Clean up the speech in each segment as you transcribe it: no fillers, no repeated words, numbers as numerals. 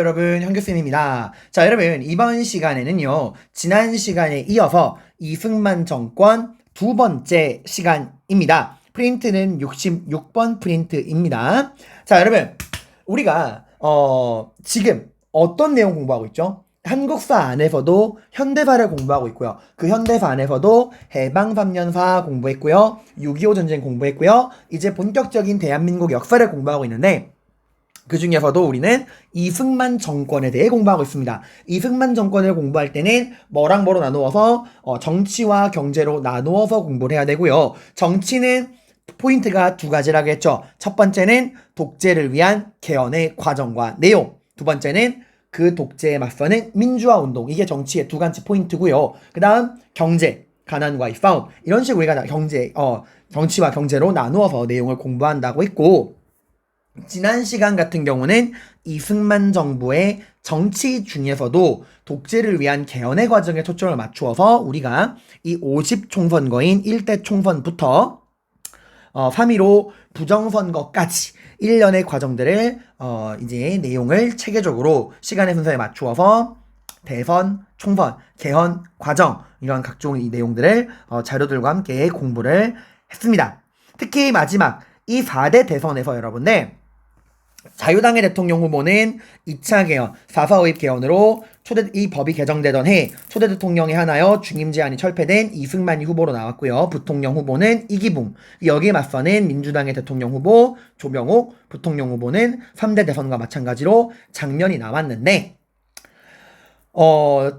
여러분, 현규쌤입니다. 자, 여러분, 이번 시간에는요, 지난 시간에 이어서 이승만 정권 두 번째 시간입니다. 프린트는 66번 프린트입니다. 자, 여러분, 우리가, 지금 어떤 내용 공부하고 있죠? 한국사 안에서도 현대사를 공부하고 있고요. 그 현대사 안에서도 해방 3년사 공부했고요. 6.25 전쟁 공부했고요. 이제 본격적인 대한민국 역사를 공부하고 있는데, 그 중에서도 우리는 이승만 정권에 대해 공부하고 있습니다. 이승만 정권을 공부할 때는 뭐랑 뭐로 나누어서 정치와 경제로 나누어서 공부를 해야 되고요. 정치는 포인트가 두 가지라고 했죠. 첫 번째는 독재를 위한 개헌의 과정과 내용. 두 번째는 그 독재에 맞서는 민주화 운동. 이게 정치의 두 가지 포인트고요. 그 다음 경제, 가난과의 싸움. 이런 식으로 우리가 정치와 경제로 나누어서 내용을 공부한다고 했고, 지난 시간 같은 경우는 이승만 정부의 정치 중에서도 독재를 위한 개헌의 과정에 초점을 맞추어서 우리가 이 50총선거인 1대 총선부터 3.15 부정선거까지 1년의 과정들을 이제 내용을 체계적으로 시간의 순서에 맞추어서 대선, 총선, 개헌 과정 이런 각종 이 내용들을 자료들과 함께 공부를 했습니다. 특히 마지막 이 4대 대선에서 여러분들 자유당의 대통령 후보는 2차 개헌, 4.4 5.입 개헌으로 이 법이 개정되던 해 초대 대통령에 한하여 중임 제한이 철폐된 이승만이 후보로 나왔고요. 부통령 후보는 이기붕, 여기에 맞서는 민주당의 대통령 후보 조병옥, 부통령 후보는 3대 대선과 마찬가지로 장면이 나왔는데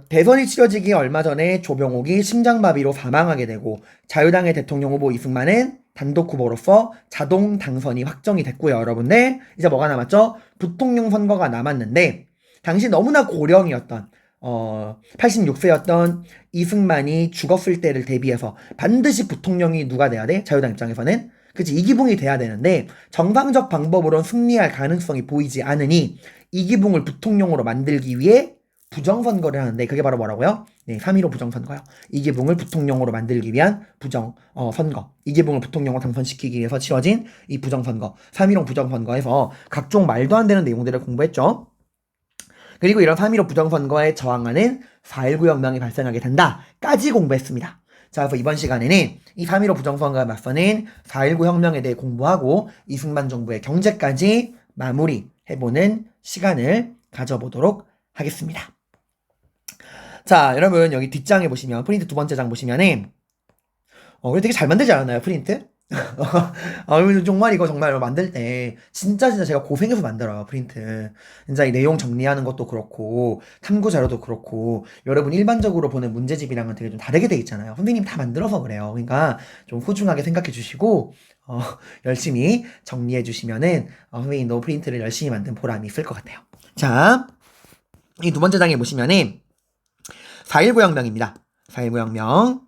대선이 치러지기 얼마 전에 조병옥이 심장마비로 사망하게 되고 자유당의 대통령 후보 이승만은 단독 후보로서 자동 당선이 확정이 됐고요. 여러분들 이제 뭐가 남았죠? 부통령 선거가 남았는데 당시 너무나 고령이었던 86세였던 이승만이 죽었을 때를 대비해서 반드시 부통령이 누가 돼야 돼? 자유당 입장에서는 그치 이기붕이 돼야 되는데 정상적 방법으로 승리할 가능성이 보이지 않으니 이기붕을 부통령으로 만들기 위해 부정선거를 하는데 그게 바로 뭐라고요? 네, 3.15 부정선거요. 이기붕을 부통령으로 만들기 위한 부정선거. 이기붕을 부통령으로 당선시키기 위해서 치러진 이 부정선거. 3.15 부정선거에서 각종 말도 안 되는 내용들을 공부했죠. 그리고 이런 3.15 부정선거에 저항하는 4.19 혁명이 발생하게 된다까지 공부했습니다. 자, 그래서 이번 시간에는 이 3.15 부정선거에 맞서는 4.19 혁명에 대해 공부하고 이승만 정부의 경제까지 마무리해보는 시간을 가져보도록 하겠습니다. 자, 여러분 여기 뒷장에 보시면 프린트 두 번째 장 보시면은 되게 잘 만들지 않았나요, 프린트? 정말 이거 정말 만들 때 진짜 제가 고생해서 만들어요, 프린트. 진짜 이 내용 정리하는 것도 그렇고 탐구 자료도 그렇고 여러분 일반적으로 보는 문제집이랑은 되게 좀 다르게 돼 있잖아요. 선생님 다 만들어서 그래요. 그러니까 좀 소중하게 생각해 주시고 열심히 정리해 주시면은 선생님도 프린트를 열심히 만든 보람이 있을 것 같아요. 자, 이 두 번째 장에 보시면은 4.19 혁명입니다. 4.19 혁명.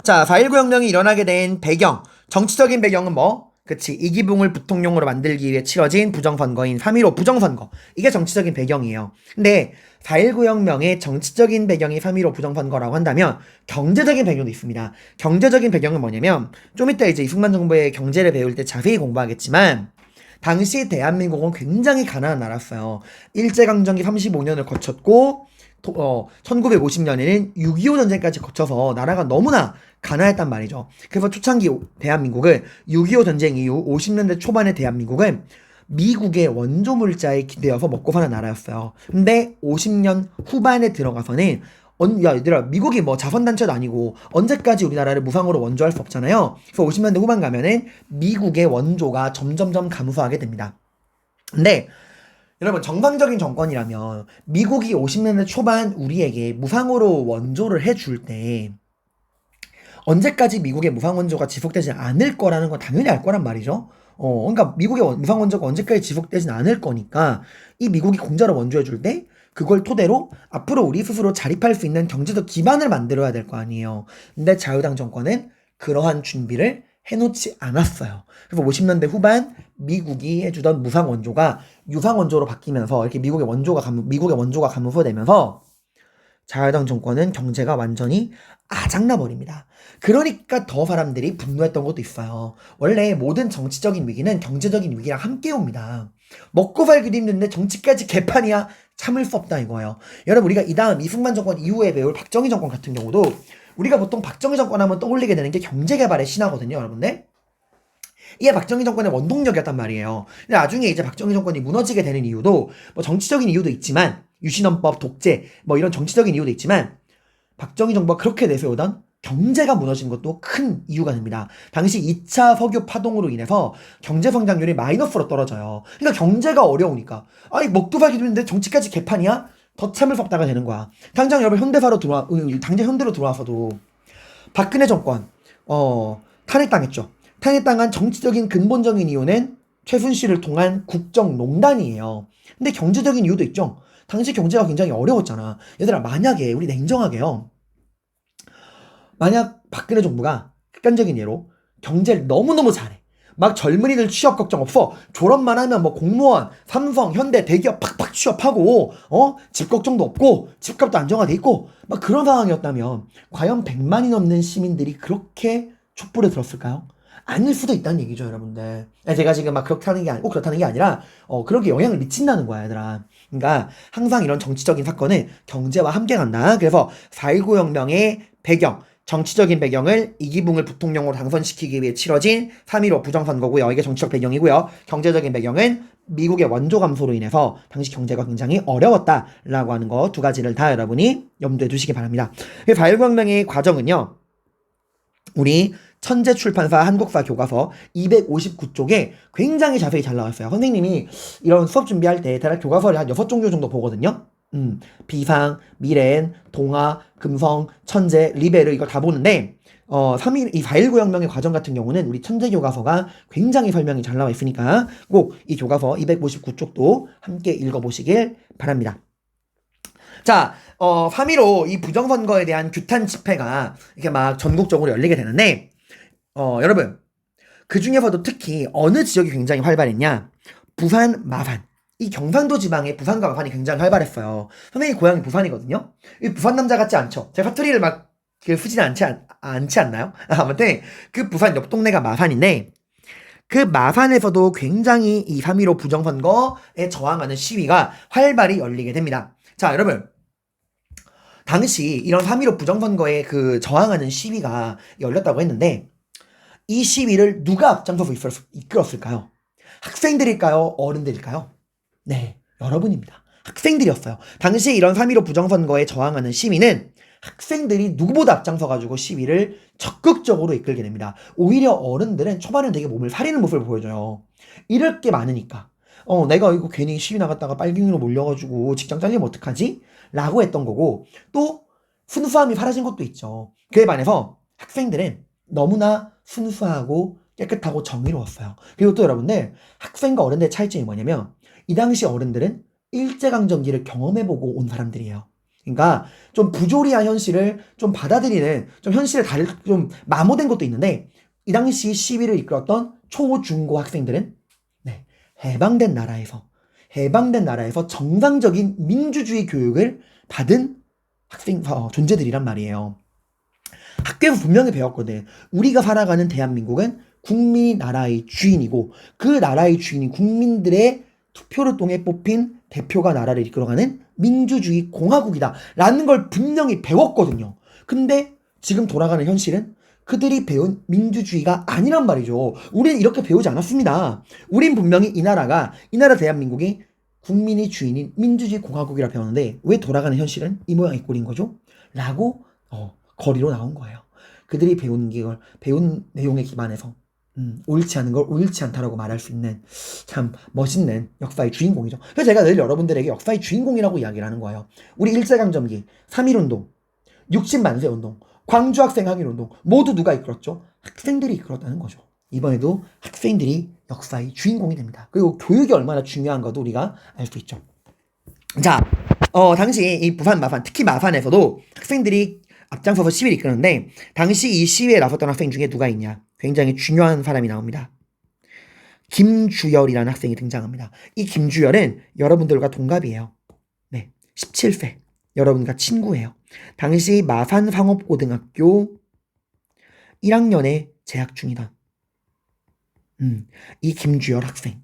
자, 4.19 혁명이 일어나게 된 배경, 정치적인 배경은 뭐? 그치, 이기붕을 부통령으로 만들기 위해 치러진 부정선거인 3.15 부정선거. 이게 정치적인 배경이에요. 근데 4.19 혁명의 정치적인 배경이 3.15 부정선거라고 한다면 경제적인 배경도 있습니다. 경제적인 배경은 뭐냐면 좀 이따 이제 이승만 정부의 경제를 배울 때 자세히 공부하겠지만 당시 대한민국은 굉장히 가난한 나라였어요. 일제강점기 35년을 거쳤고 1950년에는 6.25 전쟁까지 거쳐서 나라가 너무나 가난했단 말이죠. 그래서 초창기 대한민국은 6.25 전쟁 이후 50년대 초반의 대한민국은 미국의 원조 물자에 기대어서 먹고 사는 나라였어요. 근데 50년 후반에 들어가서는 야, 얘들아, 미국이 뭐 자선단체도 아니고 언제까지 우리나라를 무상으로 원조할 수 없잖아요. 그래서 50년대 후반 가면은 미국의 원조가 점점점 감소하게 됩니다. 근데 여러분 정상적인 정권이라면 미국이 50년대 초반 우리에게 무상으로 원조를 해줄 때 언제까지 미국의 무상 원조가 지속되지 않을 거라는 건 당연히 알 거란 말이죠. 그러니까 미국의 무상 원조가 언제까지 지속되진 않을 거니까 이 미국이 공짜로 원조해줄 때 그걸 토대로 앞으로 우리 스스로 자립할 수 있는 경제적 기반을 만들어야 될 거 아니에요. 근데 자유당 정권은 그러한 준비를 해놓지 않았어요. 그래서 50년대 후반 미국이 해주던 무상 원조가 유상 원조로 바뀌면서 이렇게 미국의 원조가 감소되면서 자유당 정권은 경제가 완전히 아작나 버립니다. 그러니까 더 사람들이 분노했던 것도 있어요. 원래 모든 정치적인 위기는 경제적인 위기랑 함께 옵니다. 먹고 살기도 힘든데 정치까지 개판이야. 참을 수 없다 이거예요. 여러분 우리가 이 다음 이승만 정권 이후에 배울 박정희 정권 같은 경우도 우리가 보통 박정희 정권 하면 떠올리게 되는 게 경제개발의 신화거든요, 여러분들. 이게 박정희 정권의 원동력이었단 말이에요. 근데 나중에 이제 박정희 정권이 무너지게 되는 이유도 뭐 정치적인 이유도 있지만 유신헌법, 독재 뭐 이런 정치적인 이유도 있지만 박정희 정부가 그렇게 내세우던 경제가 무너진 것도 큰 이유가 됩니다. 당시 2차 석유 파동으로 인해서 경제 성장률이 마이너스로 떨어져요. 그러니까 경제가 어려우니까 아니 먹도 살기도 힘든데 정치까지 개판이야? 더 참을 수 없다가 되는 거야. 당장 여러분 당장 현대로 들어와서도 박근혜 정권 탄핵당했죠. 탄핵당한 정치적인 근본적인 이유는 최순실을 통한 국정농단이에요. 근데 경제적인 이유도 있죠. 당시 경제가 굉장히 어려웠잖아. 얘들아 만약에 우리 냉정하게요. 만약 박근혜 정부가 극단적인 예로 경제를 너무너무 잘해. 막 젊은이들 취업 걱정 없어. 졸업만 하면 뭐 공무원, 삼성, 현대, 대기업 팍팍 취업하고 집 걱정도 없고 집값도 안정화돼 있고 막 그런 상황이었다면 과연 100만이 넘는 시민들이 그렇게 촛불에 들었을까요? 아닐 수도 있다는 얘기죠, 여러분들. 제가 지금 막 그렇게 하는 게 아니고 그렇다는 게 아니라 그렇게 영향을 미친다는 거야, 얘들아. 그러니까 항상 이런 정치적인 사건은 경제와 함께 간다. 그래서 4.19 혁명의 배경, 정치적인 배경을 이기붕을 부통령으로 당선시키기 위해 치러진 3.15 부정선거고요. 이게 정치적 배경이고요. 경제적인 배경은 미국의 원조 감소로 인해서 당시 경제가 굉장히 어려웠다라고 하는 거 두 가지를 다 여러분이 염두에 두시기 바랍니다. 4.19 혁명의 과정은요. 우리 천재출판사 한국사 교과서 259쪽에 굉장히 자세히 잘 나왔어요. 선생님이 이런 수업 준비할 때 대략 교과서를 한 6종류 정도 보거든요. 비상, 미래엔, 동화, 금성, 천재, 리베르 이거 다 보는데 4.19 혁명의 과정 같은 경우는 우리 천재 교과서가 굉장히 설명이 잘 나와 있으니까 꼭 이 교과서 259쪽도 함께 읽어보시길 바랍니다. 자, 3.15 이 부정선거에 대한 규탄 집회가 이렇게 막 전국적으로 열리게 되는데 여러분 그 중에서도 특히 어느 지역이 굉장히 활발했냐? 부산, 마산. 이 경상도 지방의 부산과 마산이 굉장히 활발했어요. 선생님 고향이 부산이거든요. 이 부산 남자 같지 않죠? 제 사투리를 막 쓰진 않지 않나요? 아무튼 그 부산 옆 동네가 마산인데 그 마산에서도 굉장히 이 3.15 부정선거에 저항하는 시위가 활발히 열리게 됩니다. 자, 여러분. 당시 이런 3.15 부정선거에 그 저항하는 시위가 열렸다고 했는데 이 시위를 누가 앞장서서 이끌었을까요? 학생들일까요? 어른들일까요? 네, 여러분입니다. 학생들이었어요. 당시 이런 3.15 부정선거에 저항하는 시위는 학생들이 누구보다 앞장서가지고 시위를 적극적으로 이끌게 됩니다. 오히려 어른들은 초반에 되게 몸을 사리는 모습을 보여줘요. 이럴 게 많으니까. 내가 이거 괜히 시위 나갔다가 빨갱이로 몰려가지고 직장 잘리면 어떡하지? 라고 했던 거고 또 순수함이 사라진 것도 있죠. 그에 반해서 학생들은 너무나 순수하고 깨끗하고 정의로웠어요. 그리고 또 여러분들 학생과 어른들의 차이점이 뭐냐면 이 당시 어른들은 일제강점기를 경험해보고 온 사람들이에요. 그러니까 좀 부조리한 현실을 좀 받아들이는 좀 현실에 좀 마모된 것도 있는데 이 당시 시위를 이끌었던 초, 중고 학생들은 네, 해방된 나라에서 정상적인 민주주의 교육을 받은 존재들이란 말이에요. 학교에서 분명히 배웠거든. 우리가 살아가는 대한민국은 국민이 나라의 주인이고 그 나라의 주인이 국민들의 투표를 통해 뽑힌 대표가 나라를 이끌어가는 민주주의 공화국이다 라는 걸 분명히 배웠거든요. 근데 지금 돌아가는 현실은 그들이 배운 민주주의가 아니란 말이죠. 우리는 이렇게 배우지 않았습니다. 우린 분명히 이 나라 대한민국이 국민이 주인인 민주주의 공화국이라 배웠는데 왜 돌아가는 현실은 이 모양 이 꼴인 거죠? 라고 거리로 나온 거예요. 그들이 배운 내용에 기반해서 옳지 않은 걸 옳지 않다라고 말할 수 있는 참 멋있는 역사의 주인공이죠. 그래서 제가 늘 여러분들에게 역사의 주인공이라고 이야기를 하는 거예요. 우리 일제강점기, 3.1운동, 60만세운동, 광주학생 항일운동 모두 누가 이끌었죠? 학생들이 이끌었다는 거죠. 이번에도 학생들이 역사의 주인공이 됩니다. 그리고 교육이 얼마나 중요한가도 우리가 알 수 있죠. 자, 당시 이 부산 마산, 특히 마산에서도 학생들이 앞장서서 시위를 이끄는데 당시 이 시위에 나섰던 학생 중에 누가 있냐? 굉장히 중요한 사람이 나옵니다. 김주열이라는 학생이 등장합니다. 이 김주열은 여러분들과 동갑이에요. 네, 17세. 여러분과 친구예요. 당시 마산상업고등학교 1학년에 재학 중이다. 이 김주열 학생.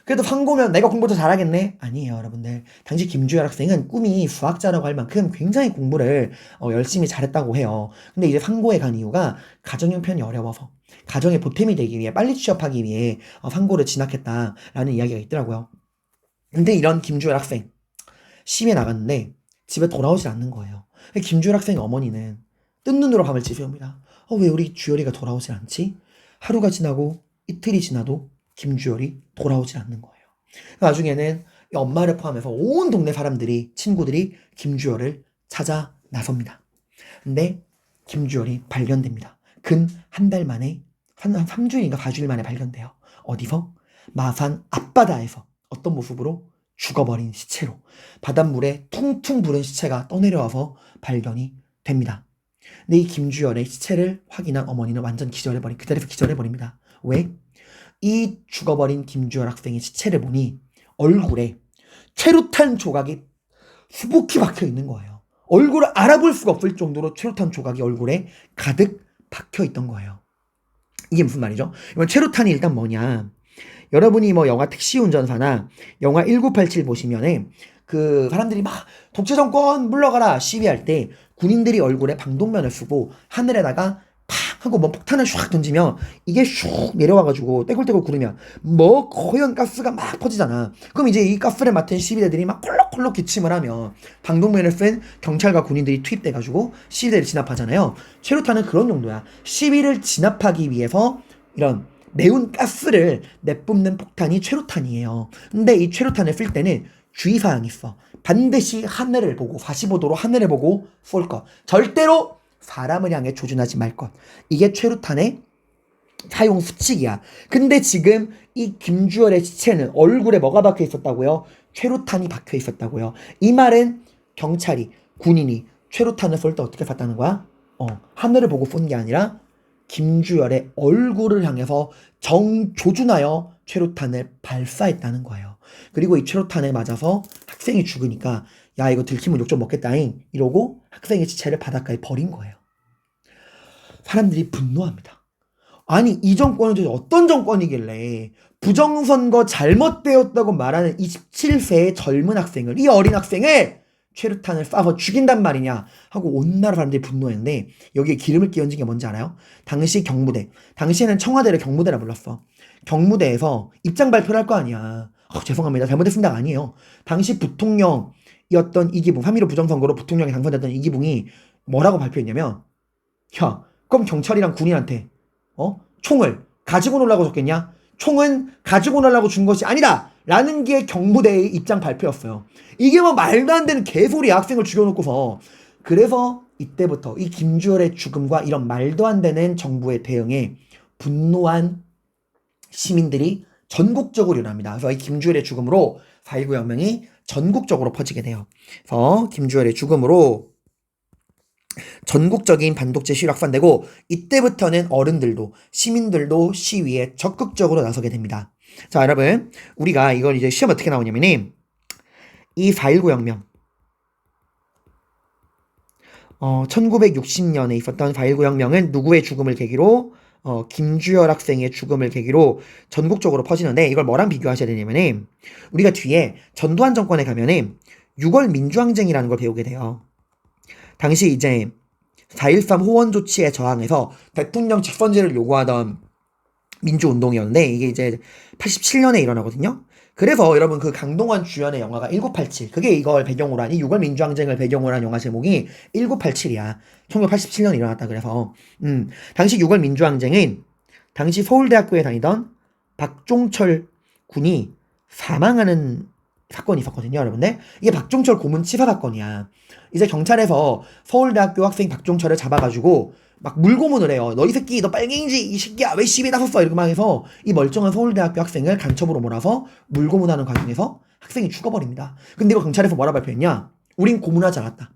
그래도 황고면 내가 공부 더 잘하겠네? 아니에요, 여러분들. 당시 김주열 학생은 꿈이 수학자라고 할 만큼 굉장히 공부를 열심히 잘했다고 해요. 근데 이제 황고에 간 이유가 가정 형편이 어려워서 가정의 보탬이 되기 위해 빨리 취업하기 위해 황고를 진학했다라는 이야기가 있더라고요. 근데 이런 김주열 학생 시위에 나갔는데 집에 돌아오질 않는 거예요. 김주열 학생의 어머니는 뜬 눈으로 밤을 지새웁니다. 왜 우리 주열이가 돌아오질 않지? 하루가 지나고 이틀이 지나도 김주열이 돌아오질 않는 거예요. 나중에는 엄마를 포함해서 온 동네 사람들이, 친구들이 김주열을 찾아 나섭니다. 근데 김주열이 발견됩니다. 근 한 달 만에, 한 3주일인가 4주일 만에 발견돼요. 어디서? 마산 앞바다에서 어떤 모습으로? 죽어버린 시체로 바닷물에 퉁퉁 부른 시체가 떠내려와서 발견이 됩니다. 근데 이 김주열의 시체를 확인한 어머니는 완전 그 자리에서 기절해버립니다. 왜? 이 죽어버린 김주열 학생의 시체를 보니 얼굴에 최루탄 조각이 수북히 박혀 있는 거예요. 얼굴을 알아볼 수가 없을 정도로 최루탄 조각이 얼굴에 가득 박혀 있던 거예요. 이게 무슨 말이죠? 이건 최루탄이 일단 뭐냐? 여러분이 뭐 영화 택시운전사나 영화 1987 보시면은 그 사람들이 막 독재 정권 물러가라 시위할 때 군인들이 얼굴에 방독면을 쓰고 하늘에다가 팍 하고 뭐 폭탄을 슉 던지면 이게 슉 내려와가지고 떼굴떼굴 구르면 뭐 고연 가스가 막 퍼지잖아. 그럼 이제 이 가스를 맡은 시위대들이 막 콜록콜록 기침을 하면 방독면을 쓴 경찰과 군인들이 투입돼가지고 시위대를 진압하잖아요. 최루탄은 그런 용도야. 시위를 진압하기 위해서 이런 매운 가스를 내뿜는 폭탄이 최루탄이에요. 근데 이 최루탄을 쓸 때는 주의사항이 있어. 반드시 하늘을 보고 45도로 하늘을 보고 쏠 것. 절대로 사람을 향해 조준하지 말 것. 이게 최루탄의 사용 수칙이야. 근데 지금 이 김주열의 시체는 얼굴에 뭐가 박혀 있었다고요? 최루탄이 박혀 있었다고요. 이 말은 경찰이, 군인이 최루탄을 쏠 때 어떻게 쐈다는 거야? 하늘을 보고 쏜 게 아니라 김주열의 얼굴을 향해서 정조준하여 최루탄을 발사했다는 거예요. 그리고 이 최루탄에 맞아서 학생이 죽으니까 야 이거 들키면 욕 좀 먹겠다잉 이러고 학생의 시체를 바닷가에 버린 거예요. 사람들이 분노합니다. 아니 이 정권은 도대체 어떤 정권이길래 부정선거 잘못되었다고 말하는 27세의 젊은 학생을, 이 어린 학생을 최루탄을 쏴서 죽인단 말이냐 하고 온 나라 사람들이 분노했는데 여기에 기름을 끼얹은 게 뭔지 알아요? 당시 경무대, 당시에는 청와대를 경무대라 불렀어. 경무대에서 입장 발표를 할 거 아니야. 죄송합니다 잘못했습니다가 아니에요. 당시 부통령이었던 이기붕, 3.15 부정선거로 부통령에 당선됐던 이기붕이 뭐라고 발표했냐면 야 그럼 경찰이랑 군인한테 총을 가지고 놀라고 줬겠냐? 총은 가지고 놀라고 준 것이 아니다! 라는 게 경무대의 입장 발표였어요. 이게 뭐 말도 안 되는 개소리야, 학생을 죽여놓고서. 그래서 이때부터 이 김주열의 죽음과 이런 말도 안 되는 정부의 대응에 분노한 시민들이 전국적으로 일어납니다. 그래서 이 김주열의 죽음으로 4.19 혁명이 전국적으로 퍼지게 돼요. 그래서 김주열의 죽음으로 전국적인 반독재 시위가 확산되고 이때부터는 어른들도 시민들도 시위에 적극적으로 나서게 됩니다. 자 여러분 우리가 이걸 이제 시험 어떻게 나오냐면은 이 4.19 혁명 1960년에 있었던 4.19 혁명은 누구의 죽음을 계기로 김주열 학생의 죽음을 계기로 전국적으로 퍼지는데 이걸 뭐랑 비교하셔야 되냐면은 우리가 뒤에 전두환 정권에 가면은 6월 민주항쟁이라는 걸 배우게 돼요. 당시 이제 4.13 호원 조치에 저항해서 대통령 직선제를 요구하던 민주운동이었는데 이게 이제 87년에 일어나거든요. 그래서 여러분 그 강동원 주연의 영화가 1987 그게 이걸 배경으로 한 이 6월 민주항쟁을 배경으로 한 영화 제목이 1987이야. 1987년에 일어났다 그래서 당시 6월 민주항쟁은 당시 서울대학교에 다니던 박종철 군이 사망하는 사건이 있었거든요, 여러분들. 이게 박종철 고문 치사 사건이야. 이제 경찰에서 서울대학교 학생 박종철을 잡아가지고 막 물고문을 해요. 너 이 새끼, 너 빨갱이지, 이 새끼야, 왜 시비에 나섰어? 이렇게 막 해서 이 멀쩡한 서울대학교 학생을 간첩으로 몰아서 물고문하는 과정에서 학생이 죽어버립니다. 근데 이거 경찰에서 뭐라 발표했냐? 우린 고문하지 않았다.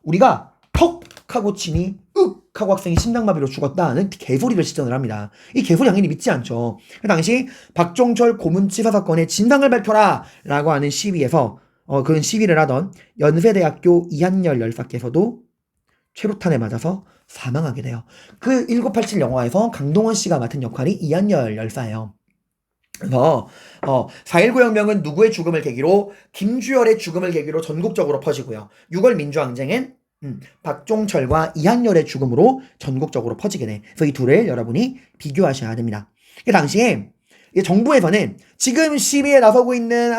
우리가 턱 하고 치니 윽 하고 학생이 심장마비로 죽었다는 개소리를 시전을 합니다. 이 개소리 당연히 믿지 않죠. 그 당시 박종철 고문치사 사건의 진상을 밝혀라 라고 하는 시위에서 그런 시위를 하던 연세대학교 이한열 열사께서도 최루탄에 맞아서 사망하게 돼요. 그 1987 영화에서 강동원 씨가 맡은 역할이 이한열 열사예요. 그래서 4.19 혁명은 누구의 죽음을 계기로? 김주열의 죽음을 계기로 전국적으로 퍼지고요. 6월 민주항쟁은 박종철과 이한열의 죽음으로 전국적으로 퍼지게 돼. 그래서 이 둘을 여러분이 비교하셔야 됩니다. 그 당시에 정부에서는 지금 시위에 나서고 있는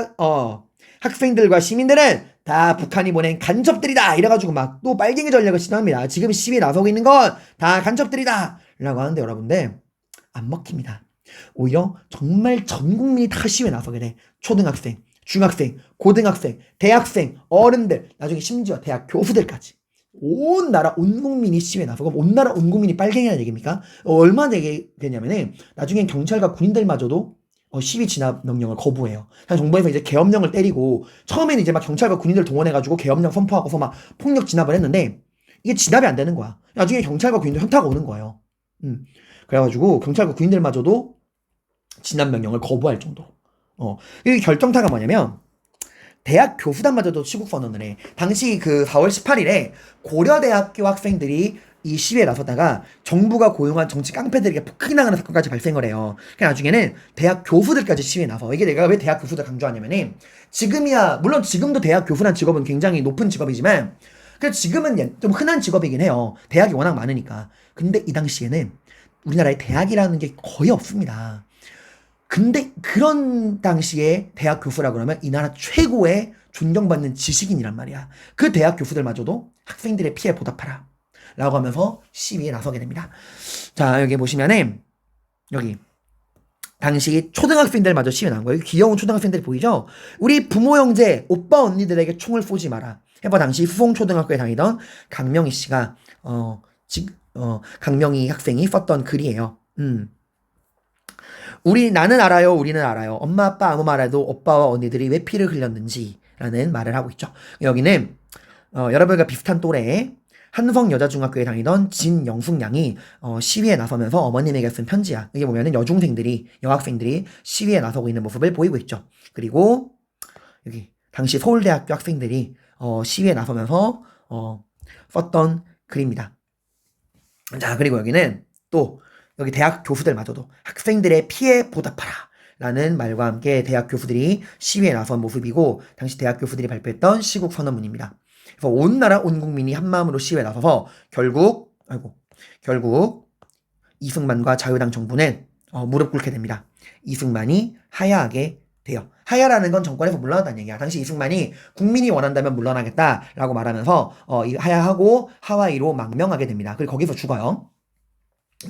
학생들과 시민들은 다 북한이 보낸 간첩들이다 이래가지고 막 또 빨갱이 전략을 시도합니다. 지금 시위에 나서고 있는 건 다 간첩들이다 라고 하는데 여러분들 안 먹힙니다. 오히려 정말 전 국민이 다 시위에 나서게 돼. 초등학생, 중학생, 고등학생, 대학생, 어른들, 나중에 심지어 대학 교수들까지. 온 나라 온 국민이 시위에 나서고 온 나라 온 국민이 빨갱이라는 얘기입니까? 얼마나 되겠냐면은 나중엔 경찰과 군인들마저도 시위 진압 명령을 거부해요. 정부에서 이제 계엄령을 때리고 처음에는 이제 막 경찰과 군인들 동원해가지고 계엄령 선포하고서 막 폭력 진압을 했는데 이게 진압이 안 되는 거야. 나중에 경찰과 군인들 현타가 오는 거예요. 그래가지고 경찰과 군인들마저도 진압 명령을 거부할 정도로. 이 결정타가 뭐냐면 대학 교수단마저도 시국 선언을 해. 당시 그 4월 18일에 고려대학교 학생들이 이 시위에 나서다가 정부가 고용한 정치 깡패들에게 폭행당하는 사건까지 발생을 해요. 그러니까 나중에는 대학 교수들까지 시위에 나서. 이게 내가 왜 대학 교수들 강조하냐면은 지금이야 물론 지금도 대학 교수란 직업은 굉장히 높은 직업이지만 그래도 지금은 좀 흔한 직업이긴 해요. 대학이 워낙 많으니까. 근데 이 당시에는 우리나라에 대학이라는 게 거의 없습니다. 근데 그런 당시에 대학 교수라 그러면 이 나라 최고의 존경받는 지식인이란 말이야. 그 대학 교수들마저도 학생들의 피해 보답하라 라고 하면서 시위에 나서게 됩니다. 자, 여기 보시면은 여기 당시 초등학생들마저 시위에 나온 거예요. 귀여운 초등학생들 보이죠? 우리 부모 형제 오빠 언니들에게 총을 쏘지 마라. 해봐 당시 후송초등학교에 다니던 강명희 씨가 강명희 학생이 썼던 글이에요. 나는 알아요. 우리는 알아요. 엄마 아빠 아무 말해도 오빠와 언니들이 왜 피를 흘렸는지 라는 말을 하고 있죠. 여기는 여러분과 비슷한 또래의 한성여자중학교에 다니던 진영숙 양이 시위에 나서면서 어머님에게 쓴 편지야. 여기 보면은 여학생들이 시위에 나서고 있는 모습을 보이고 있죠. 그리고 여기 당시 서울대학교 학생들이 시위에 나서면서 썼던 글입니다. 자, 그리고 여기는 또 여기 대학 교수들마저도 학생들의 피해 보답하라 라는 말과 함께 대학 교수들이 시위에 나선 모습이고 당시 대학 교수들이 발표했던 시국 선언문입니다. 그래서 온 나라 온 국민이 한마음으로 시위에 나서서 결국 이승만과 자유당 정부는 무릎 꿇게 됩니다. 이승만이 하야하게 돼요. 하야라는 건 정권에서 물러났다는 얘기야. 당시 이승만이 국민이 원한다면 물러나겠다라고 말하면서 하야하고 하와이로 망명하게 됩니다. 그리고 거기서 죽어요.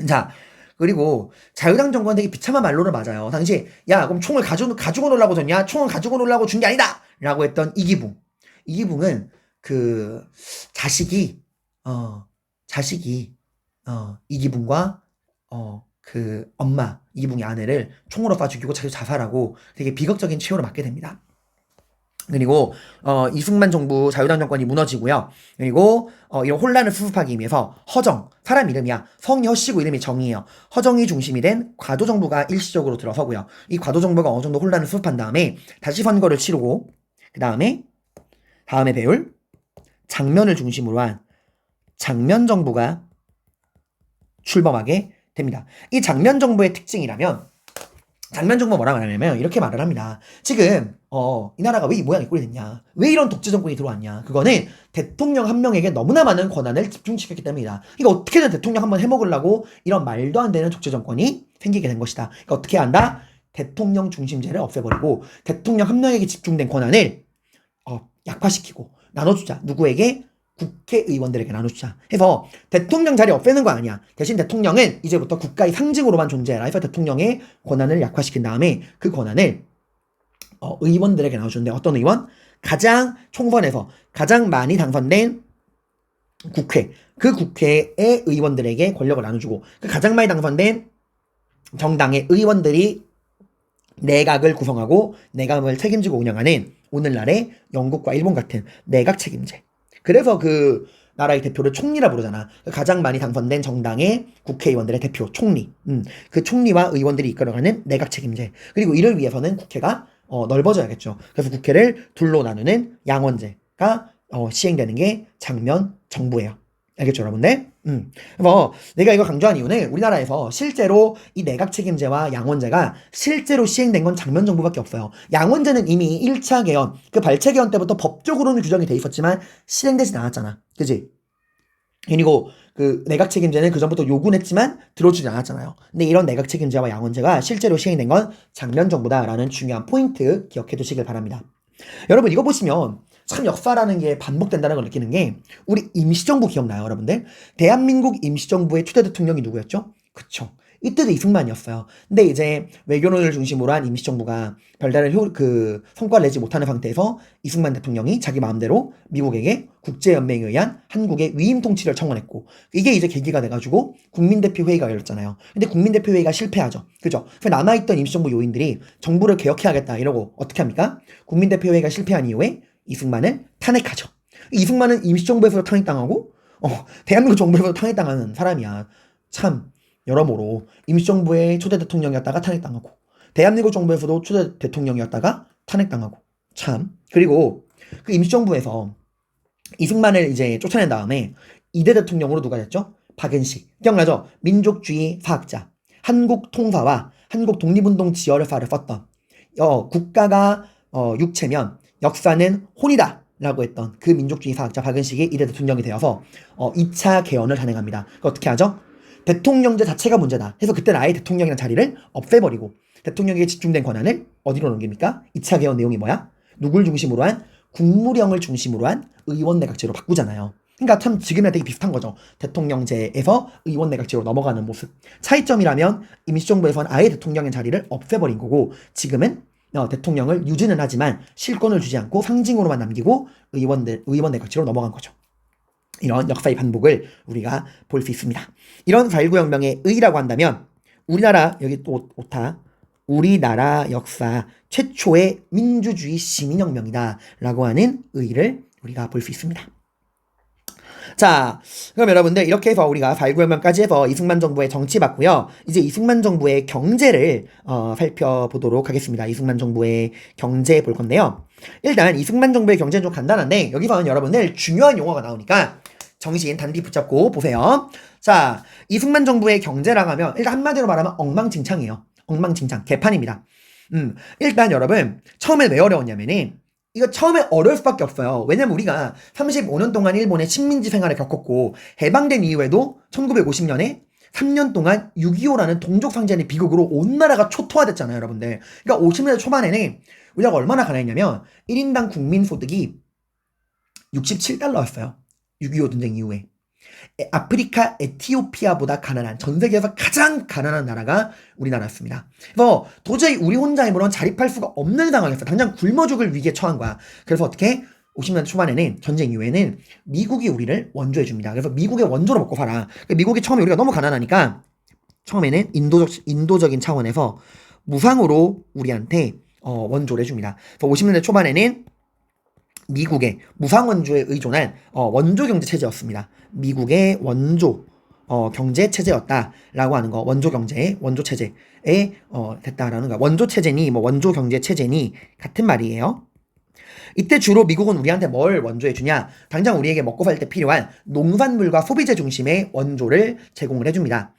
자, 그리고 자유당 정권 되게 비참한 말로를 맞아요. 당시 야 그럼 총을 가지고 놀라고 줬냐? 총을 가지고 놀라고 준 게 아니다! 라고 했던 이기붕은 그 자식이 이기붕과 그 엄마 이기붕의 아내를 총으로 쏴 죽이고 자살하고 되게 비극적인 최후를 맞게 됩니다. 그리고 이승만 정부 자유당 정권이 무너지고요. 그리고 이런 혼란을 수습하기 위해서 허정, 사람 이름이야. 성허씨고 이름이 정이에요. 허정이 중심이 된 과도정부가 일시적으로 들어서고요. 이 과도정부가 어느 정도 혼란을 수습한 다음에 다시 선거를 치르고 그 다음에 배울 장면을 중심으로 한 장면정부가 출범하게 됩니다. 이 장면정부의 특징이라면 장면정부가 뭐라 말하냐면 이렇게 말을 합니다. 지금 이 나라가 왜 이 모양이 꼴이 됐냐? 왜 이런 독재 정권이 들어왔냐? 그거는 대통령 한 명에게 너무나 많은 권한을 집중시켰기 때문이다. 그러니까 어떻게든 대통령 한번 해먹으려고 이런 말도 안 되는 독재 정권이 생기게 된 것이다. 그러니까 어떻게 해야 한다? 대통령 중심제를 없애버리고 대통령 한 명에게 집중된 권한을 약화시키고 나눠주자. 누구에게? 국회의원들에게 나눠주자 해서 대통령 자리 없애는 거 아니야. 대신 대통령은 이제부터 국가의 상징으로만 존재해라 해서 대통령의 권한을 약화시킨 다음에 그 권한을 의원들에게 나눠주는데 어떤 의원? 총선에서 가장 많이 당선된 국회, 그 국회의 의원들에게 권력을 나눠주고 그 가장 많이 당선된 정당의 의원들이 내각을 구성하고 내각을 책임지고 운영하는 오늘날의 영국과 일본 같은 내각 책임제. 그래서 그 나라의 대표를 총리라 부르잖아. 가장 많이 당선된 정당의 국회의원들의 대표, 총리. 그 총리와 의원들이 이끌어가는 내각 책임제. 그리고 이를 위해서는 국회가 넓어져야겠죠. 그래서 국회를 둘로 나누는 양원제가 시행되는 게 장면 정부예요. 알겠죠, 여러분들? 그래서 내가 이거 강조한 이유는 우리나라에서 실제로 이 내각 책임제와 양원제가 실제로 시행된 건 장면 정부밖에 없어요. 양원제는 이미 1차 개헌, 그 발췌 개헌 때부터 법적으로는 규정이 돼 있었지만 실행되진 않았잖아. 그지? 그리고 그 내각 책임제는 그 전부터 요구는 했지만 들어주지 않았잖아요. 근데 이런 내각 책임제와 양원제가 실제로 시행된 건 장면 정부다라는 중요한 포인트 기억해 두시길 바랍니다. 여러분 이거 보시면 참 역사라는 게 반복된다는 걸 느끼는 게 우리 임시정부 기억나요, 여러분들? 대한민국 임시정부의 초대 대통령이 누구였죠? 그쵸. 이때도 이승만이었어요. 근데 이제 외교론을 중심으로 한 임시정부가 별다른 성과를 내지 못하는 상태에서 이승만 대통령이 자기 마음대로 미국에게 국제연맹에 의한 한국의 위임 통치를 청원했고 이게 이제 계기가 돼가지고 국민대표회의가 열렸잖아요. 근데 국민대표회의가 실패하죠. 그죠? 그래서 남아있던 임시정부 요인들이 정부를 개혁해야겠다 이러고 어떻게 합니까? 국민대표회의가 실패한 이후에 이승만을 탄핵하죠. 이승만은 임시정부에서 탄핵당하고 대한민국 정부에서 탄핵당하는 사람이야. 참 여러모로 임시정부의 초대 대통령이었다가 탄핵당하고 대한민국 정부에서도 초대 대통령이었다가 탄핵당하고 참 그리고 그 임시정부에서 이승만을 이제 쫓아낸 다음에 2대 대통령으로 누가 됐죠? 박은식. 기억나죠? 민족주의 사학자. 한국 통사와 한국 독립운동 지혈사를 썼던 국가가 육체면 역사는 혼이다 라고 했던 그 민족주의 사학자 박은식이 2대 대통령이 되어서 2차 개헌을 단행합니다. 어떻게 하죠? 대통령제 자체가 문제다 해서 그때는 아예 대통령이라는 자리를 없애버리고 대통령에게 집중된 권한을 어디로 넘깁니까? 2차 개헌 내용이 뭐야? 누굴 중심으로 한? 국무령을 중심으로 한 의원내각제로 바꾸잖아요. 그러니까 참 지금이랑 되게 비슷한 거죠. 대통령제에서 의원내각제로 넘어가는 모습. 차이점이라면 임시정부에서는 아예 대통령의 자리를 없애버린 거고 지금은 대통령을 유지는 하지만 실권을 주지 않고 상징으로만 남기고 의원내각제로 넘어간 거죠. 이런 역사의 반복을 우리가 볼 수 있습니다. 이런 4.19 혁명의 의의라고 한다면 우리나라 여기 또 오타 우리나라 역사 최초의 민주주의 시민혁명이다 라고 하는 의의를 우리가 볼 수 있습니다. 자, 그럼 여러분들 이렇게 해서 우리가 4.19 혁명까지 해서 이승만 정부의 정치 봤고요. 이제 이승만 정부의 경제를 살펴보도록 하겠습니다. 이승만 정부의 경제 볼 건데요. 일단 이승만 정부의 경제는 좀 간단한데 여기서는 여러분들 중요한 용어가 나오니까 정신 단디 붙잡고 보세요. 자, 이승만 정부의 경제라고 하면 일단 한마디로 말하면 엉망진창이에요. 엉망진창, 개판입니다. 일단 여러분 처음에 왜 어려웠냐면은 이거 처음에 어려울 수밖에 없어요. 왜냐면 우리가 35년 동안 일본의 식민지 생활을 겪었고 해방된 이후에도 1950년에 3년 동안 6.25라는 동족상제의 비극으로 온 나라가 초토화됐잖아요, 여러분들. 그러니까 50년대 초반에는 우리가 얼마나 가난했냐면 1인당 국민소득이 67달러였어요. 6.25 전쟁 이후에. 아프리카 에티오피아보다 가난한 전 세계에서 가장 가난한 나라가 우리나라였습니다. 그래서 도저히 우리 혼자 힘으로는 자립할 수가 없는 상황이었어요. 당장 굶어 죽을 위기에 처한 거야. 그래서 어떻게 50년대 초반에는 전쟁 이후에는 미국이 우리를 원조해 줍니다. 그래서 미국의 원조로 먹고 살아. 미국이 처음에 우리가 너무 가난하니까 처음에는 인도적인 차원에서 무상으로 우리한테 원조를 해줍니다. 그래서 50년대 초반에는 미국의 무상 원조에 의존한 원조 경제 체제였습니다. 미국의 원조 경제 체제였다라고 하는 거. 원조 경제, 원조 체제에 됐다라는 거. 원조 체제니 뭐 원조 경제 체제니 같은 말이에요. 이때 주로 미국은 우리한테 뭘 원조해 주냐? 당장 우리에게 먹고 살 때 필요한 농산물과 소비재 중심의 원조를 제공을 해줍니다.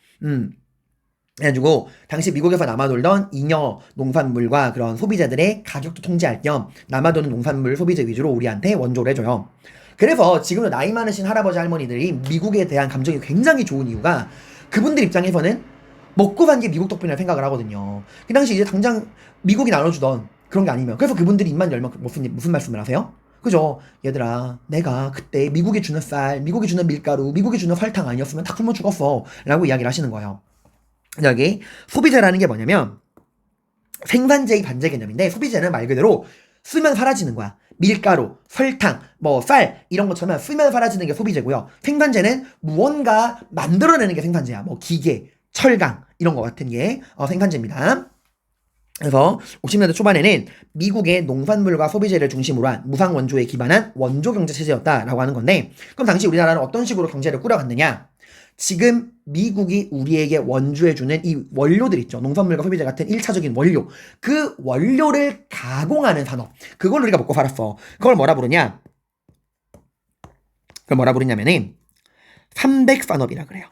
그래가지고 당시 미국에서 남아돌던 잉여 농산물과 그런 소비재들의 가격도 통제할 겸 남아도는 농산물 소비재 위주로 우리한테 원조를 해줘요. 그래서 지금도 나이 많으신 할아버지 할머니들이 미국에 대한 감정이 굉장히 좋은 이유가 그분들 입장에서는 먹고 산 게 미국 덕분이라고 생각을 하거든요. 그 당시 이제 당장 미국이 나눠주던 그런 게 아니면 그래서 그분들이 입만 열면 무슨 말씀을 하세요? 그죠? 얘들아 내가 그때 미국이 주는 쌀, 미국이 주는 밀가루, 미국이 주는 설탕 아니었으면 다 굶어 죽었어 라고 이야기를 하시는 거예요. 여기 소비재라는 게 뭐냐면 생산재의 반대 개념인데 소비재는 말 그대로 쓰면 사라지는 거야. 밀가루, 설탕, 뭐 쌀 이런 것처럼 쓰면 사라지는 게 소비재고요. 생산재는 무언가 만들어내는 게 생산재야. 뭐 기계, 철강 이런 거 같은 게 생산재입니다. 그래서 50년대 초반에는 미국의 농산물과 소비재를 중심으로 한 무상 원조에 기반한 원조 경제 체제였다라고 하는 건데 그럼 당시 우리나라는 어떤 식으로 경제를 꾸려갔느냐? 지금 미국이 우리에게 원조해주는 이 원료들 있죠. 농산물과 소비재 같은 1차적인 원료. 그 원료를 가공하는 산업. 그걸 우리가 먹고 살았어. 그걸 뭐라 부르냐면은 300판업이라 그래요.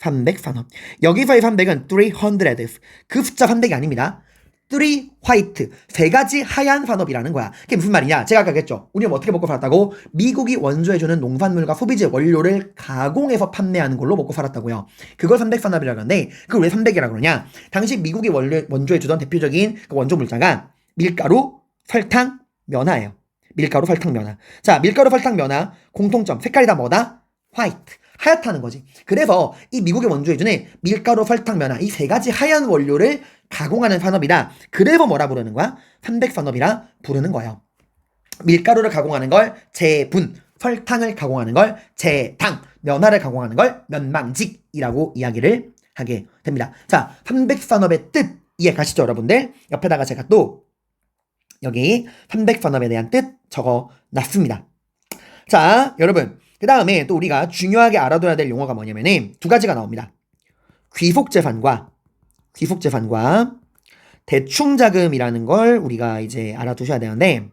300판업. 여기서의 300은 300. 그 숫자 300이 아닙니다. 3 화이트, 세 가지 하얀 판업이라는 거야. 그게 무슨 말이냐? 제가 아까 그랬죠. 우리는 어떻게 먹고 살았다고? 미국이 원조해주는 농산물과 소비재 원료를 가공해서 판매하는 걸로 먹고 살았다고요. 그걸 300판업이라고 하는데 그걸 왜 300이라고 그러냐? 당시 미국이 원조해주던 대표적인 그 원조 물자가 밀가루, 설탕, 면화예요. 밀가루, 설탕, 면화. 자, 밀가루, 설탕, 면화 공통점 색깔이 다 뭐다? 화이트. 하얗다는 거지. 그래서 이 미국의 원조해주는 밀가루, 설탕, 면화 이 세 가지 하얀 원료를 가공하는 산업이다. 그래서 뭐라 부르는 거야? 300산업이라 부르는 거예요. 밀가루를 가공하는 걸 제분, 설탕을 가공하는 걸 제당, 면화를 가공하는 걸 면망직이라고 이야기를 하게 됩니다. 자, 300산업의 뜻 이해 가시죠, 여러분들? 옆에다가 제가 또 여기 300산업에 대한 뜻 적어 놨습니다. 자, 여러분, 그 다음에 또 우리가 중요하게 알아둬야 될 용어가 뭐냐면은 두 가지가 나옵니다. 귀속재산과 대충자금이라는 걸 우리가 이제 알아두셔야 되는데,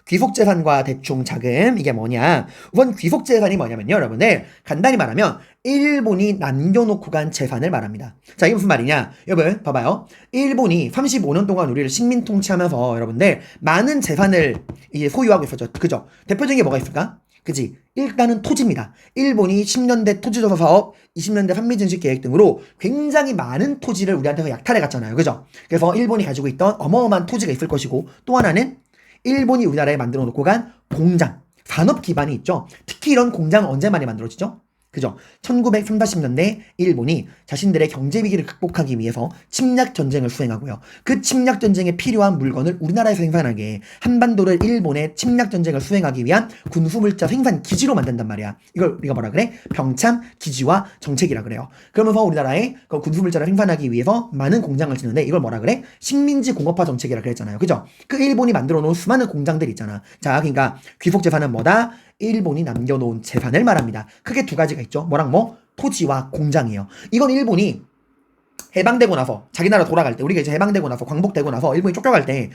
귀속재산과 대충자금 이게 뭐냐? 우선 귀속재산이 뭐냐면요, 여러분들 간단히 말하면 일본이 남겨놓고 간 재산을 말합니다. 자, 이게 무슨 말이냐? 여러분 봐봐요. 일본이 35년 동안 우리를 식민 통치하면서 여러분들 많은 재산을 이제 소유하고 있었죠. 그죠? 대표적인 게 뭐가 있을까? 그지? 일단은 토지입니다. 일본이 10년대 토지조사 사업, 20년대 산미증식 계획 등으로 굉장히 많은 토지를 우리한테서 약탈해 갔잖아요. 그죠? 그래서 일본이 가지고 있던 어마어마한 토지가 있을 것이고, 또 하나는 일본이 우리나라에 만들어 놓고 간 공장, 산업 기반이 있죠. 특히 이런 공장은 언제 많이 만들어지죠? 그죠? 1930년대 일본이 자신들의 경제 위기를 극복하기 위해서 침략 전쟁을 수행하고요. 그 침략 전쟁에 필요한 물건을 우리나라에서 생산하게 한반도를 일본의 침략 전쟁을 수행하기 위한 군수물자 생산 기지로 만든단 말이야. 이걸 우리가 뭐라 그래? 병참 기지화 정책이라 그래요. 그러면서 우리나라에 그 군수물자를 생산하기 위해서 많은 공장을 짓는데 이걸 뭐라 그래? 식민지 공업화 정책이라 그랬잖아요. 그죠? 그 일본이 만들어 놓은 수많은 공장들 있잖아. 자, 그러니까 귀속재산은 뭐다? 일본이 남겨놓은 재산을 말합니다. 크게 두 가지가 있죠. 뭐랑 뭐? 토지와 공장이에요. 이건 일본이 해방되고 나서 자기 나라 돌아갈 때, 우리가 이제 해방되고 나서 광복되고 나서 일본이 쫓겨갈 때